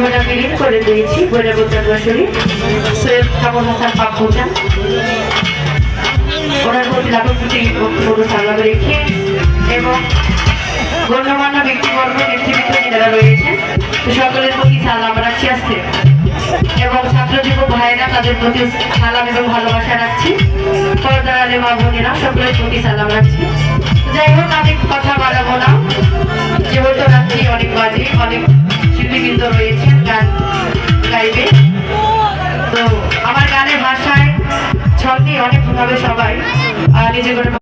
বইটা বিলীন করে দিয়েছি। বইটা বোতার বসরি সৈয়দ কামরুল হাসান পাপ্পু চান, ওনার প্রতি লাখো কোটি বক্তব্য সালাম রেখে এবং গণ্যমান্য ব্যক্তিবর্গ নেতৃবৃন্দ যারা রয়েছেন সকলের প্রতি সালাম রাখছি আসছে এবং ছাত্র যুবক ভাইয়েরা তাদের প্রতি সালাম এবং ভালোবাসা রাখছি। পর্দার আলে মা বোনেরা সকলের প্রতি সালাম রাখছি। যাই হোক, আমি কথা বাড়াবো না, যেহেতু রাত্রি অনেক বাজে, অনেক শিল্পীবৃন্দ রয়েছেন গান গাইবে। তো আমার গানের ভাষায় ছন্দে অনেকভাবে সবাই নিজে করে